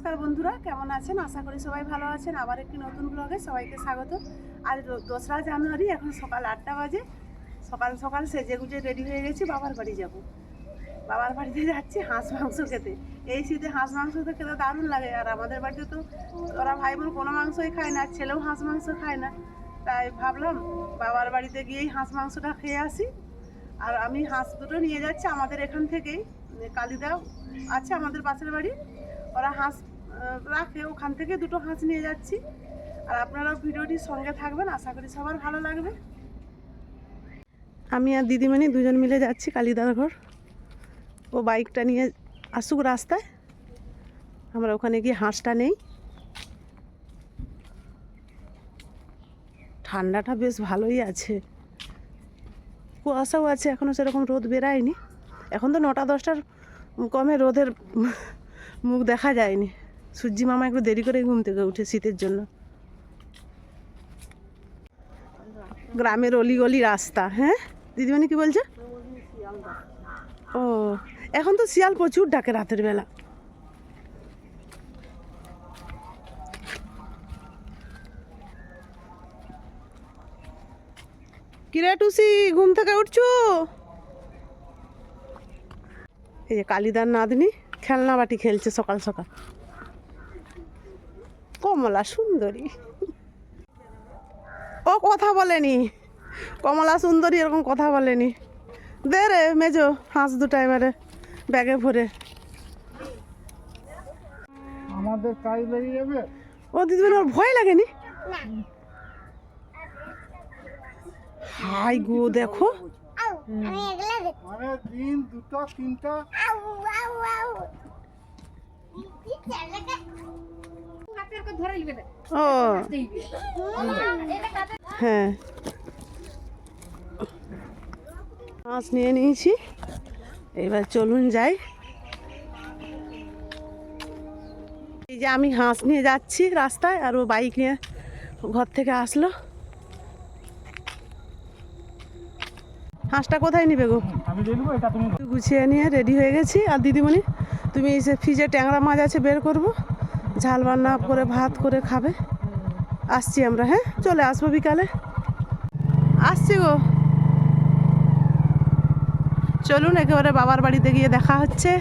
নমস্কার বন্ধুরা, কেমন আছেন? আশা করি সবাই ভালো আছেন। আবার একটি নতুন ব্লগে সবাইকে স্বাগত। আজ 2রা জানুয়ারি, এখন সকাল 8টা বাজে। সকাল সকাল সেজে গুজে রেডি হয়ে গেছি, বাবার বাড়ি যাব। বাবার বাড়িতে যাচ্ছি হাঁস মাংস খেতে। এই শীতে হাঁস মাংস তো খেতে দারুণ লাগে। আর আমাদের বাড়িতে তো ওরা ভাই বোন কোনো মাংসই খায় না, ছেলেও হাঁস মাংস খায় না। তাই ভাবলাম বাবার বাড়িতে গিয়েই হাঁস মাংসটা খেয়ে আসি। আর আমি হাঁস দুটো নিয়ে যাচ্ছি আমাদের এখান থেকেই। কালিদা আছে আমাদের পাশের বাড়ি, ওরা হাঁস রাখে, ওখান থেকে দুটো হাঁস নিয়ে যাচ্ছি। আর আপনারাও ভিডিওটির সঙ্গে থাকবেন, আশা করি সবার ভালো লাগবে। আমি আর দিদিমণি দুজন মিলে যাচ্ছি কালিদার ঘর। ও বাইকটা নিয়ে আসুক রাস্তায়, আমরা ওখানে গিয়ে হাঁসটা নেই। ঠান্ডাটা বেশ ভালোই আছে, কুয়াশাও আছে, এখনও সেরকম রোদ বেরায়নি। এখন তো 9টা 10টার কমে রোদের মুখ দেখা যায়নি। সূর্যি মামা একটু দেরি করে ঘুম থেকে উঠে শীতের জন্য। গ্রামের অলিগলি রাস্তা। হ্যাঁ দিদিমণি কি বলছে? ও, এখন তো শিয়াল প্রচুর ডাকে রাতের বেলা। কিরে টুসি, ঘুম থেকে উঠছো? এই যে কালিদার নাতনি খেলনা বাটি খেলছে সকাল সকাল। কমলা সুন্দরী, ও কথা বলেনি। কমলা সুন্দরী এরকম কথা বলেনি। দে রে মেজো হাঁস দুটা এবারে ব্যাগে ভরে। আমাদের কাজ লেগে যাবে। ও দিদিমণি, ওর ভয় লাগেনি? হাই গো, দেখো মানে দিন 2টা 3টা। ও হ্যাঁ, মাছ নিয়ে নিয়েছি, এবার চলুন যাই। এই যে আমি হাঁস নিয়ে যাচ্ছি রাস্তায়, আর ও বাইক নিয়ে ঘর থেকে আসলো। হাঁসটা কোথায় নিবে গো? আমি দিয়ে দেবো, এটা তুমি গুছিয়ে নিয়ে রেডি হয়ে গেছি। আর দিদিমণি তুমি এই যে ফ্রিজে ট্যাংরা মাছ আছে বের করবো, ঝাল রান্না করে ভাত করে খাবে। আসছি আমরা, হ্যাঁ চলে আসবো বিকালে। আসছি গো, চলুন একেবারে বাবার বাড়িতে গিয়ে দেখা হচ্ছে।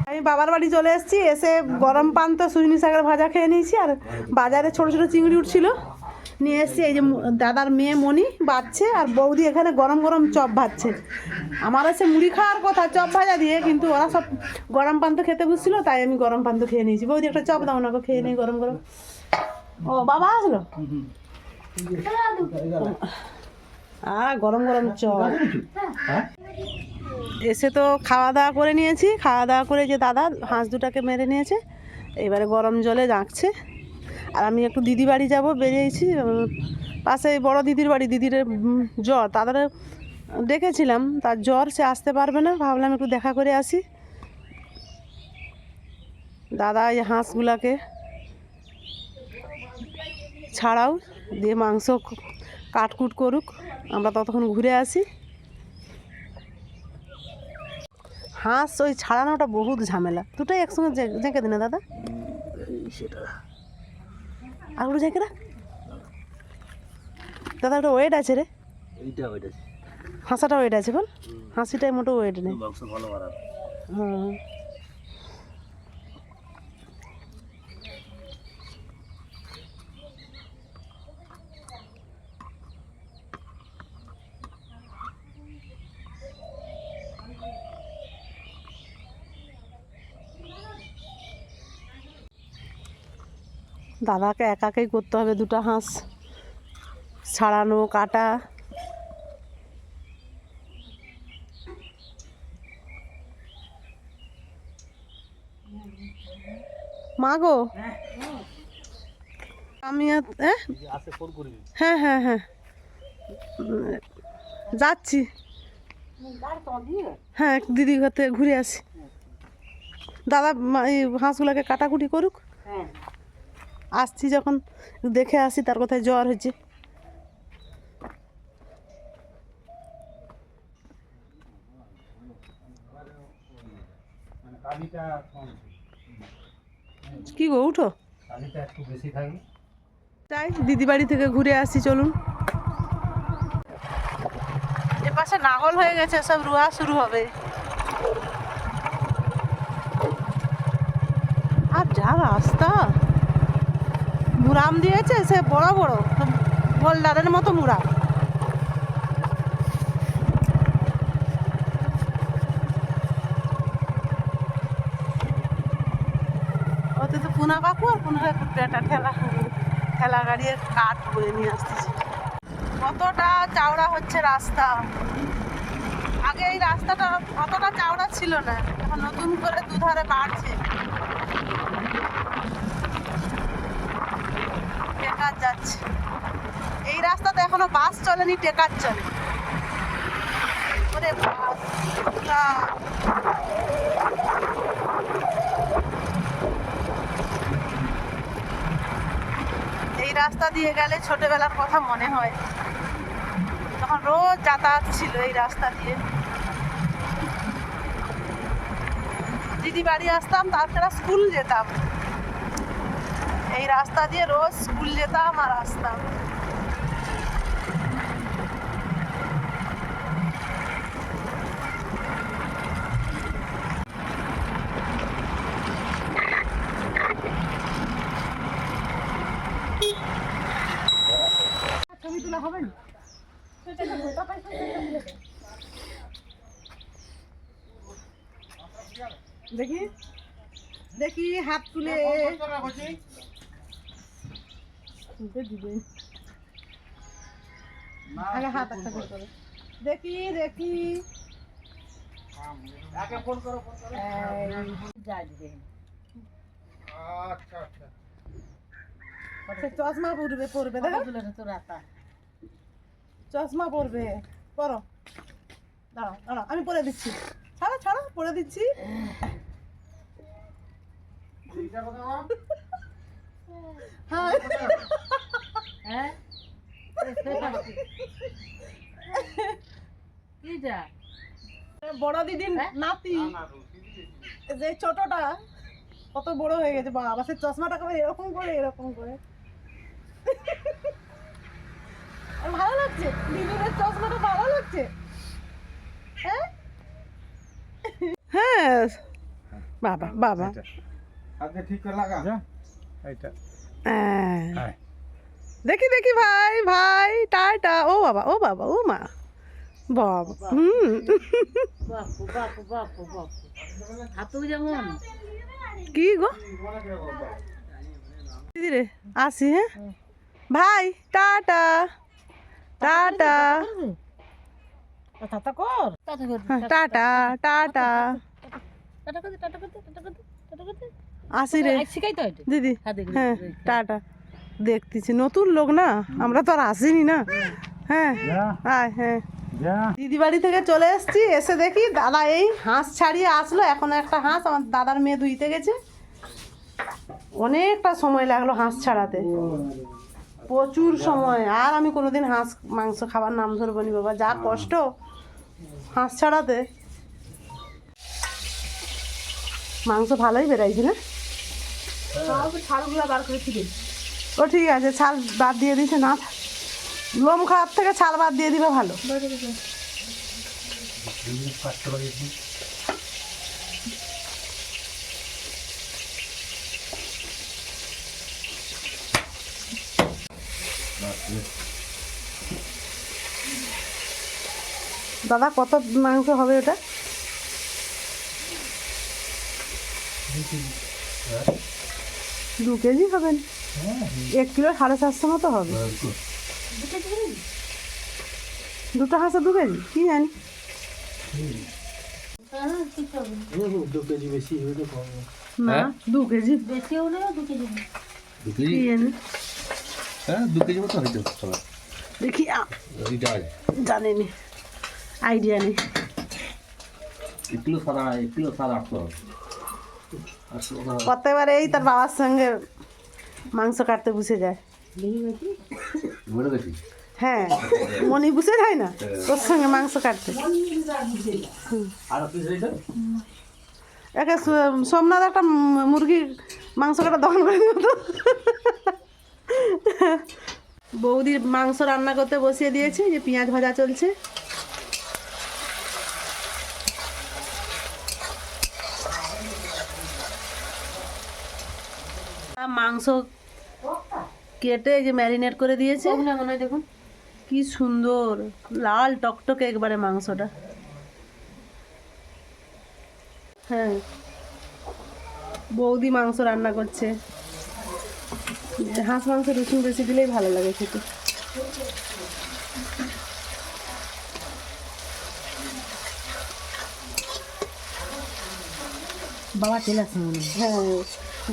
আমি বাবার বাড়ি চলে এসেছি, এসে গরম পান তো সুইনি শাকের ভাজা খেয়ে নিয়েছি। আর বাজারে ছোট ছোট চিংড়ি উঠছিল, নিয়ে এসেছি। এই যে দাদার মেয়ে মণি বাজছে, আর বৌদি এখানে গরম গরম চপ ভাজছে। আমার আছে মুড়ি খাওয়ার কথা চপ ভাজা দিয়ে, কিন্তু ওরা সব গরম পান তো খেতে বুঝছিল, তাই আমি গরম পান তো খেয়ে নিয়েছি। বৌদি একটা চপ দাও না, খেয়ে নিই গরম গরম। ও বাবা আসলো, গরম গরম চপ। এসে তো খাওয়া দাওয়া করে নিয়েছি, খাওয়া দাওয়া করে যে দাদা হাঁস দুটাকে মেরে নিয়েছে, এবারে গরম জলে রাখছে। আর আমি একটু দিদি বাড়ি যাব, বেরিয়েছি। পাশে বড় দিদির বাড়ি, দিদির জ্বর, তাদের ডেকেছিলাম, তার জ্বর, সে আসতে পারবে না, ভাবলাম একটু দেখা করে আসি। দাদা এই হাঁসগুলাকে ছাড়াও দিয়ে মাংস কাটকুট করুক, আমরা ততক্ষণ ঘুরে আসি। হাঁস ওই ছাড়ানোটা বহুত ঝামেলা, দুটোই একসঙ্গে জেঁকে দিনে দাদা। সেটা আর ওটা জেঁকে রাখ দাদা, ওটা ওয়েট আছে রে। হাঁসাটা ওয়েট আছে বল, হাসিটাই মোটো ওয়েট নেই। হ্যাঁ, দাদাকে একাকেই করতে হবে দুটো হাঁস ছাড়ানো কাটা। মা গো, আমি হ্যাঁ হ্যাঁ হ্যাঁ যাচ্ছি। হ্যাঁ দিদি ঘর থেকে ঘুরে আসি, দাদা এই হাঁসগুলোকে কাটাকুটি করুক। আসছি যখন দেখে আসি তার কোথায় জ্বর হয়েছে। কালিটা কম, কি গো উঠো, কালিটা একটু বেশি থাকে। যাই দিদি বাড়ি থেকে ঘুরে আসি চলুন। এপাশে নাগল হয়ে গেছে, সব রুয়া শুরু হবে। আর যা রাস্তা, মুরাম দিয়েছে সে বড় বড় বোল্ডারের মতো মুরাম। ওতে তো পুনা কাকু আর পুনা কাকুর একটা ঠেলা গাড়ি কাঠ বয়ে নিয়ে আসতেছে। কতটা চওড়া হচ্ছে রাস্তা, আগে এই রাস্তাটা অতটা চওড়া ছিল না, এখন নতুন করে দুধারে বাড়ছে। টেকার যাচ্ছে এই রাস্তাতে, এখনো বাস চলেনি, টেকার চলে। ওরে বাস, পুরা এই রাস্তা দিয়ে গেলে ছোটবেলার কথা মনে হয়, তখন রোজ যাতায়াত ছিল এই রাস্তা দিয়ে। দিদি বাড়ি আসতাম, তারপরে স্কুল যেতাম, এই রাস্তা দিয়ে রোজ স্কুল যেতাম আর আসতাম। ছবি তোলা হবে না? দেখি দেখি হাত তুলে দিবে, আগে হাত একটা করে তোলো। দেখি দেখি ফোন করো, ফোন করো। আচ্ছা আচ্ছা, সে চশমা পরবে পরবে, দেখো চশমা পরবে, পরো, দাঁড়াও দাঁড়াও আমি পরে দিচ্ছি, ছাড়ো ছাড়ো পরে দিচ্ছি। এইটা কথা বল। হ্যাঁ হ্যাঁ কি যা বড় দিদির নাতি, যে ছোটটা কত বড় হয়ে গেছে বাবা, সে চশমাটা করে এরকম করে এরকম করে। আর ভালো লাগছে দিদির চশমাটা, ভালো লাগছে। হ্যাঁ বাবা বাবা, হাতে ঠিক করে লাগা। এইটা হ্যাঁ। দেখি দেখি ভাই ভাই, টাটা। ও বাবা ও বাবা ও মা বাবা, বাপু বাপু বাপু বাপু হাতু যেমন কি গো দিদি রে, আসি হ্যাঁ ভাই, টাটা টাটা টাটা কর, টাটা কর, হ্যাঁ, টাটা টাটা, টাটা কর, টাটা কর, টাটা কর, টাটা কর। আসি রে শিখাই তো এটা দিদি, হাতে করে। হ্যাঁ টাটা। দেখতেছি নতুন লোক না, আমরা তো আর আসিনি না। হ্যাঁ আয়, হ্যাঁ দিদি বাড়ি থেকে চলে এসেছি, এসে দেখি দাদা এই হাঁস ছাড়িয়ে আসলো। এখন একটা হাঁস আমার দাদার মেয়ে ধুইতে গেছে, অনেকটা সময় লাগলো হাঁস ছাড়াতে, প্রচুর সময়। আর আমি কোনোদিন হাঁস মাংস খাবার নাম ধরবো নি বাবা, যা কষ্ট হাঁস ছাড়াতে। মাংস ভালোই বেরাইছে না, সব ছাড়গুলো বার করে ফিরে ও ঠিক আছে, ছাল বাদ দিয়ে দিছে না, লোম খারাপ থেকে ছাল বাদ দিয়ে দিবে ভালো। দাদা কত মাংস হবে ওটা? 2 কেজি হবে না, 1 কিলো 750 মতো হবে। দুটো হাঁসে 2 কেজি কি জানি। 2 কেজি বেশি হইলে কম। না 2 কেজি বেশি হলে 2 কেজি কি জানি। হ্যাঁ 2 কেজি মতো হইতো সবাই। দেখি জানি নি, আইডিয়া নেই। 1 কিলো সারা 800। প্রত্যেকবার এই তার বাবার সঙ্গে মাংস কাটতে বসে যায়। বলে গেছি হ্যাঁ মনি বসে যায় না তোর সঙ্গে মাংস কাটতে। আর পিস হইতো একে সোমনাথ একটা মুরগির মাংস কাটা দোকান করে দিও তো। বৌদির মাংস রান্না করতে বসিয়ে দিয়েছে, যে পেঁয়াজ ভাজা চলছে। মাংস কেটে এই যে ম্যারিনেট করে দিয়েছে, ওগুলো মনে হয় দেখুন কি সুন্দর লাল টকটকে একবারে মাংসটা। হ্যাঁ, বৌদি মাংস রান্না করছে। হাঁস মাংস রসুন বেশি দিলেই ভালো লাগে খেতে। বাবা চলে আসছে মনে হয়। হ্যাঁ,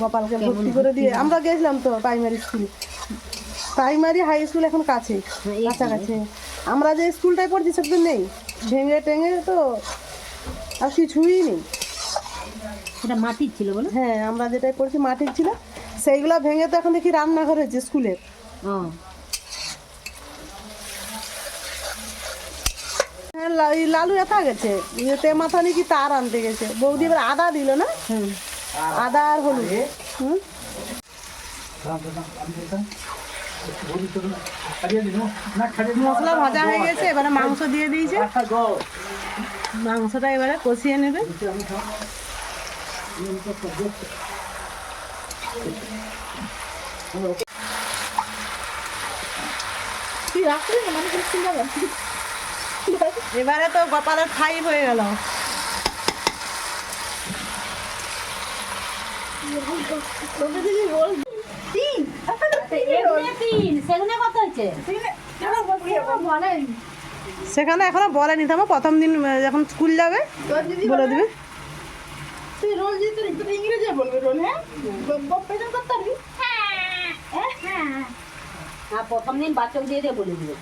গোপালকে ভর্তি করে দিয়ে আমরা গেছিলাম তো প্রাইমারি স্কুলে। প্রাইমারি হাই স্কুল এখন কাছে, কাছাকাছি। আমরা যে স্কুলটায় পড়ছি সেটা নেই, ভেঙে টেঙে তো আর কিছুই নেই। এটা মাটির ছিল বলো? হ্যাঁ, আমরা যেটাই পড়ছি মাটির ছিল, সেইগুলো ভেঙে তো এখন দেখি রান্নাঘর হয়েছে স্কুলের। ও হ্যাঁ, লালু এথা গেছে ইয়েতে মাথা নাকি তার আনতে গেছে। বৌদি এবার আদা দিল না, আদা আর হলুদ। হুম, মশলা ভাজা হয়ে গেছে, এবারে মাংস দিয়ে দিয়েছে। মাংসটা এবারে কষিয়ে নেবে। এবারে তো গোপালের খাই হয়ে গেল। সেখানে কত হয়েছে? সেখানে এখনো বলেনি, থামো প্রথম দিন যখন স্কুল যাবে বলে দিবে। হ্যাঁ, প্রথম দিন বাচ্চাকে দিয়ে দিয়ে বলে দিবে।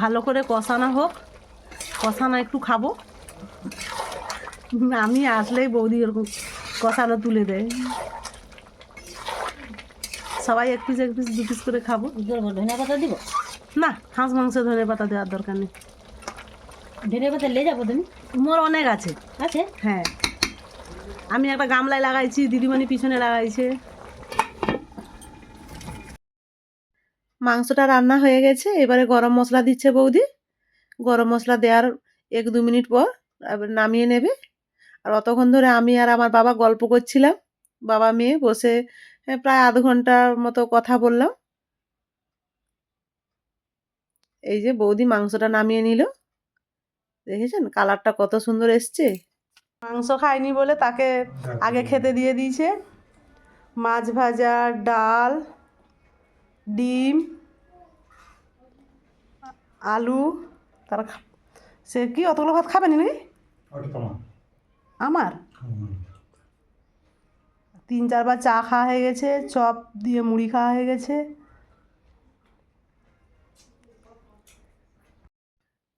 ভালো করে কষানো হোক, কষানো একটু খাবো। আমি আসলেই বৌদি এরকম কষানো তুলে দেয়। সবাই এক পিস দু পিস করে খাবো। ধনে পাতা দিব না, হাঁস মাংসে ধনে পাতা দেওয়ার দরকার নেই। ধনে পাতা লে যাবো তুমি? মোর অনেক আছে। আছে? হ্যাঁ, আমি একটা গামলায় লাগাইছি, দিদিমণি পিছনে লাগাইছে। মাংসটা রান্না হয়ে গেছে, এবারে গরম মশলা দিচ্ছে বৌদি। গরম মশলা দেওয়ার 1-2 মিনিট পর এবার নামিয়ে নেবে। আর অতক্ষণ ধরে আমি আর আমার বাবা গল্প করছিলাম, বাবা মেয়ে বসে প্রায় আধ ঘন্টার মতো কথা বললাম। এই যে বৌদি মাংসটা নামিয়ে নিল, দেখেছেন কালারটা কত সুন্দর এসছে। মাংস খায়নি বলে তাকে আগে খেতে দিয়ে দিয়েছে। মাছ ভাজা, ডাল, ডিম, আলু। তারা সে কি অতগুলো ভাত খাবে নাকি? আমার 3-4 বার চা খাওয়া হয়ে গেছে, চপ দিয়ে মুড়ি খাওয়া হয়ে গেছে।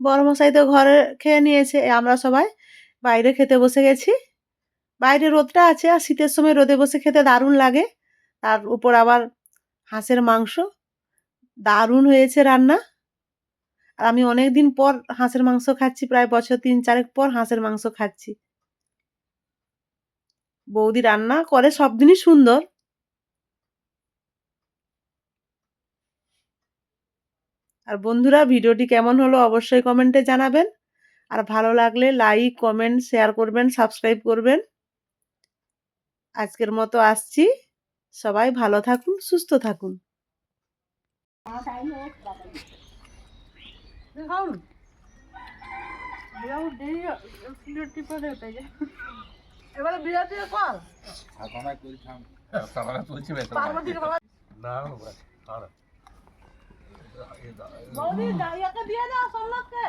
বড়মশাই তো ঘরে খেয়ে নিয়েছে, আমরা সবাই বাইরে খেতে বসে গেছি। বাইরে রোদটা আছে, আর শীতের সময় রোদে বসে খেতে দারুণ লাগে। তার উপর আবার হাঁসের মাংস, দারুণ হয়েছে রান্না। আর আমি অনেক দিন পর হাঁসের মাংস খাচ্ছি, প্রায় বছর 3-4 পর হাঁসের মাংস খাচ্ছি। বৌদি রান্না করে সব দিনই সুন্দর। আর বন্ধুরা, ভিডিওটি কেমন হলো অবশ্যই কমেন্টে জানাবেন। আর ভালো লাগলে লাইক, কমেন্ট, শেয়ার করবেন, সাবস্ক্রাইব করবেন। আজকের মতো আসছি, সবাই ভালো থাকুন, সুস্থ থাকুন। এবারে বিরাট কল বৌদি দাঁড়িয়ে দিয়ে দাও সোমনাথকে।